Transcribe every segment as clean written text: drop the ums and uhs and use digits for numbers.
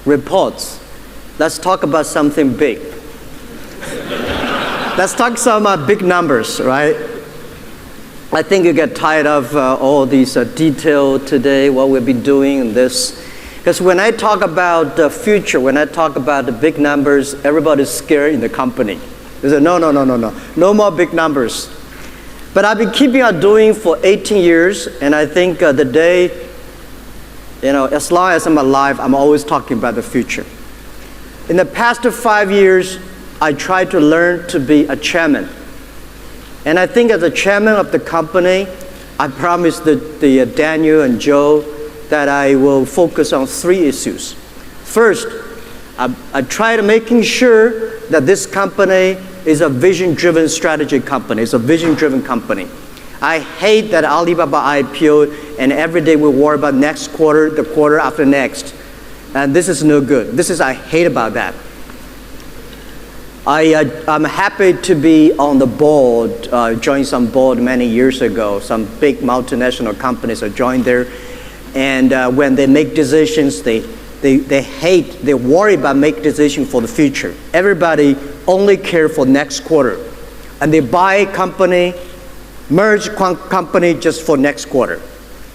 reports. Let's talk about something big. Let's talk some big numbers, right? I think you get tired of all these detail today, what we'll be doing in this. Because when I talk about the future, when I talk about the big numbers, everybody's scared in the company. They say, no more big numbers. But I've been keeping on doing for 18 years, and I think the day, as long as I'm alive, I'm always talking about the future. In the past 5 years, I tried to learn to be a chairman. And I think as a chairman of the company, I promised the Daniel and Joe that I will focus on 3 issues. First, I tried making sure that this company is a vision-driven strategy company. It's a vision-driven company. I hate that Alibaba IPO and every day we worry about next quarter, the quarter after next. And this is no good. I hate about that. I'm happy to be on the board, joined some board many years ago. Some big multinational companies are joined there. And when they make decisions, they worry about making decisions for the future. Everybody only care for next quarter. And they buy a company, merge company just for next quarter.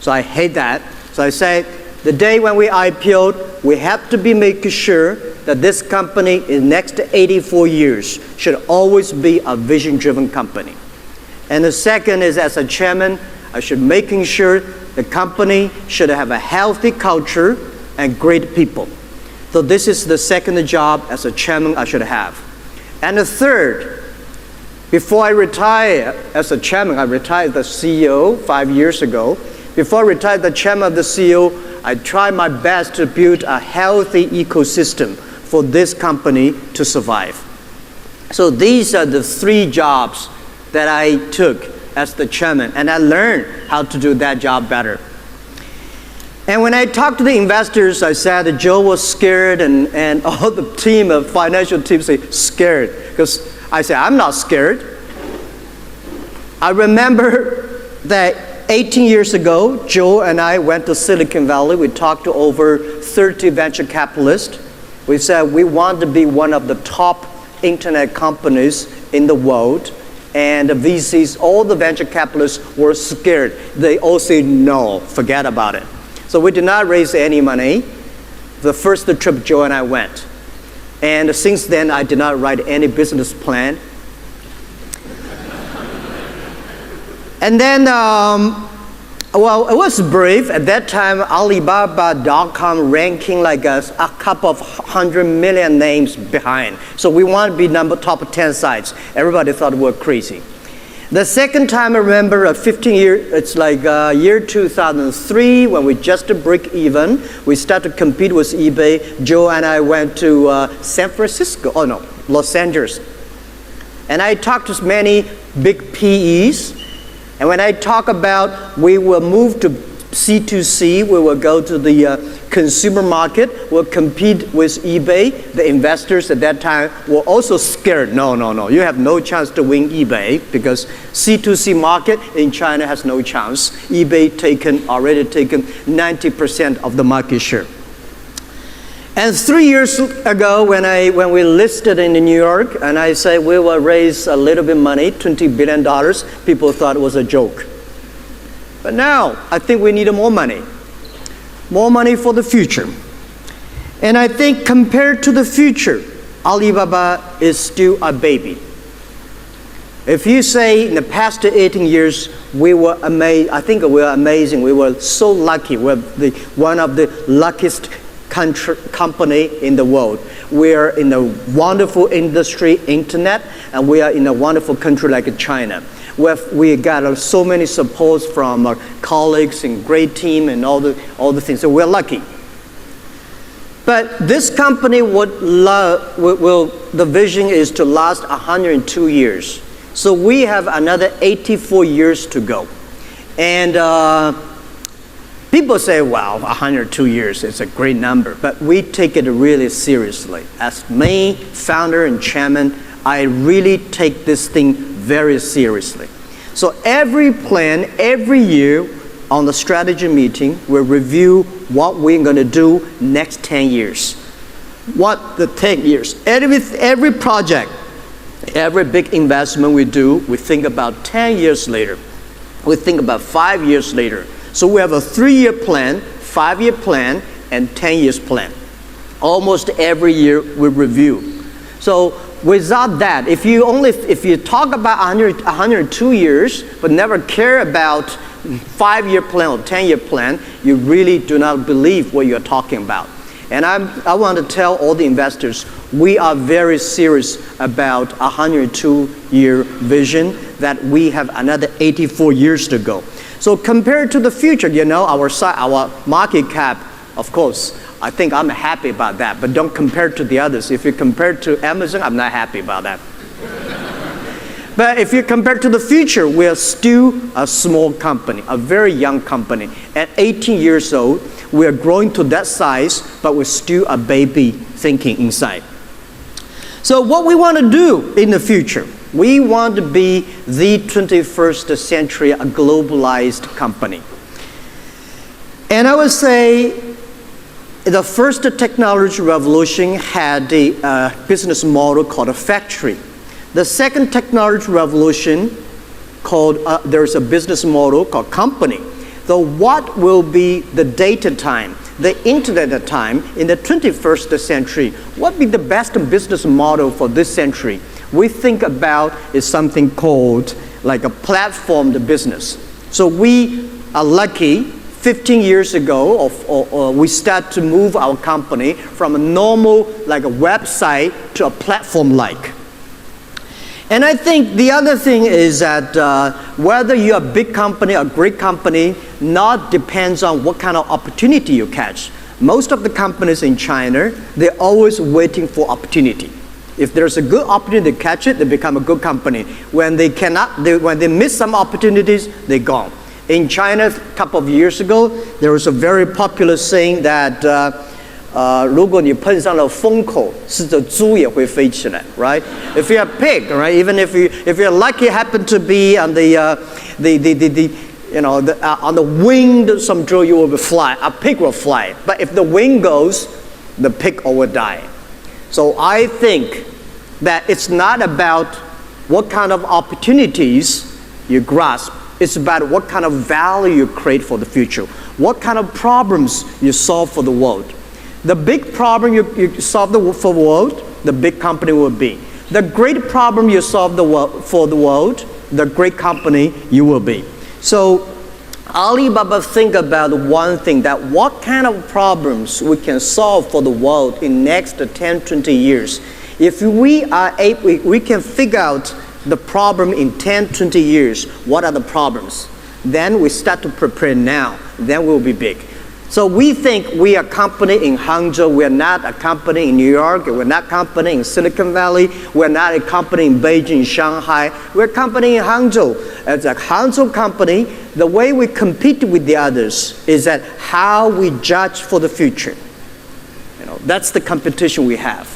So I hate that. So I say, the day when we IPO'd, we have to be making sure that this company in the next 84 years should always be a vision-driven company. And the second is, as a chairman, I should making sure the company should have a healthy culture and great people. So this is the second job as a chairman I should have. And the third, before I retire as a chairman, I retired as CEO 5 years ago. Before I retired the chairman of the CEO, I tried my best to build a healthy ecosystem for this company to survive. So these are the 3 jobs that I took as the chairman, and I learned how to do that job better. And when I talked to the investors, I said that Joe was scared, and all the team, of financial team say scared, because I said, I'm not scared. I remember that 18 years ago, Joe and I went to Silicon Valley. We talked to over 30 venture capitalists. We said we want to be one of the top internet companies in the world. And the VCs, all the venture capitalists were scared. They all said, no, forget about it. So we did not raise any money. The first trip Joe and I went. And since then, I did not write any business plan. And then, well, it was brief. At that time, Alibaba.com ranking like a couple of 100 million names behind. So we want to be top 10 sites. Everybody thought we were crazy. The second time I remember, 15 years, it's like year 2003, when we just break even. We started to compete with eBay. Joe and I went to Los Angeles. And I talked to many big PEs. And when I talk about we will move to C2C, we will go to the consumer market, we'll compete with eBay. The investors at that time were also scared. No, you have no chance to win eBay because C2C market in China has no chance. eBay already taken 90% of the market share. And 3 years ago, when we listed in New York, and I said we will raise a little bit money, $20 billion, people thought it was a joke. But now, I think we need more money for the future. And I think compared to the future, Alibaba is still a baby. If you say in the past 18 years, we were amazing, I think we were amazing. We were so lucky. We're one of the luckiest company in the world. We are in a wonderful industry, internet, and we are in a wonderful country like China. We got so many supports from our colleagues and great team and all the things. So we're lucky. But this company the vision is to last 102 years. So we have another 84 years to go. And people say, wow, 102 years is a great number, but we take it really seriously. As me, founder and chairman, I really take this thing very seriously. So every plan, every year on the strategy meeting, we'll review what we're going to do next 10 years. What the 10 years? Every project, every big investment we do, we think about 10 years later. We think about 5 years later. So we have a 3-year plan, 5-year plan, and 10 years plan. Almost every year we review. So without that, if you talk about 102 years, but never care about 5-year plan or 10-year plan, you really do not believe what you're talking about. And I want to tell all the investors, we are very serious about 102-year vision, that we have another 84 years to go. So compared to the future, our market cap, of course, I think I'm happy about that, but don't compare to the others. If you compare to Amazon, I'm not happy about that. But if you compare to the future, we are still a small company, a very young company. At 18 years old, we are growing to that size, but we're still a baby thinking inside. So what we want to do in the future, we want to be the 21st century, a globalized company. And I would say the first technology revolution had a business model called a factory. The second technology revolution there's a business model called company. So what will be the data time, the internet time in the 21st century? What will be the best business model for this century? We think about is something called like a platform business. So we are lucky 15 years ago, we start to move our company from a normal, like a website, to a platform-like. And I think the other thing is that whether you're a big company or a great company, not depends on what kind of opportunity you catch. Most of the companies in China, they're always waiting for opportunity. If there's a good opportunity to catch it, they become a good company. When they miss some opportunities, they're gone. In China, a couple of years ago, there was a very popular saying that 如果你碰上了风口，是的猪也会飞起来 right? If you're a pig, right? Even if you're lucky, happen to be on on the wing, some drill you will fly. A pig will fly. But if the wind goes, the pig will die. So I think that it's not about what kind of opportunities you grasp. It's about what kind of value you create for the future. What kind of problems you solve for the world. The big problem you solve for the world, the big company will be. The great problem you solve for the world, the great company you will be. So Alibaba think about one thing, that what kind of problems we can solve for the world in next 10, 20 years. If we are able, we can figure out the problem in 10, 20 years, what are the problems? Then we start to prepare now, then we'll be big. So we think we are a company in Hangzhou, we're not a company in New York, we're not a company in Silicon Valley, we're not a company in Beijing, Shanghai, we're a company in Hangzhou. As a Hangzhou company, the way we compete with the others is that how we judge for the future. That's the competition we have.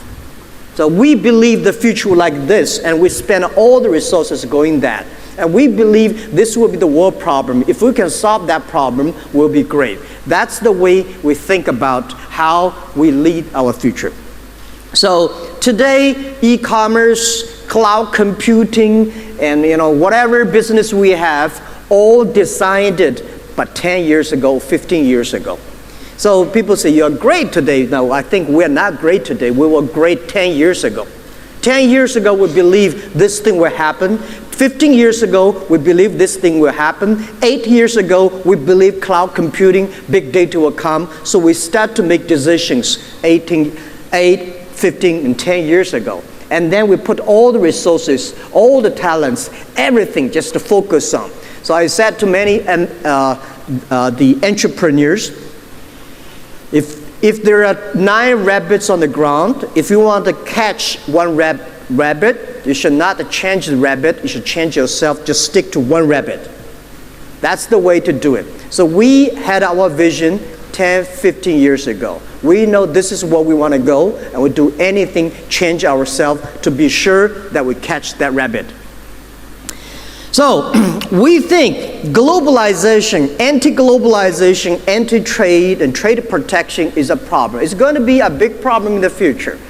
So we believe the future will like this, and we spend all the resources going that. And we believe this will be the world problem. If we can solve that problem, we'll be great. That's the way we think about how we lead our future. So today, e-commerce, cloud computing, and whatever business we have, all decided but 10 years ago, 15 years ago. So people say, you're great today. No, I think we're not great today. We were great 10 years ago. 10 years ago, we believed this thing will happen. 15 years ago, we believed this thing will happen. 8 years ago, we believed cloud computing, big data will come. So we start to make decisions 8, 15, and 10 years ago. And then we put all the resources, all the talents, everything just to focus on. So I said to many the entrepreneurs, if there are 9 rabbits on the ground, if you want to catch one rabbit, you should not change the rabbit, you should change yourself, just stick to one rabbit. That's the way to do it. So we had our vision 10, 15 years ago. We know this is where we want to go, and we'll do anything, change ourselves to be sure that we catch that rabbit. So we think globalization, anti-globalization, anti-trade, and trade protection is a problem. It's going to be a big problem in the future.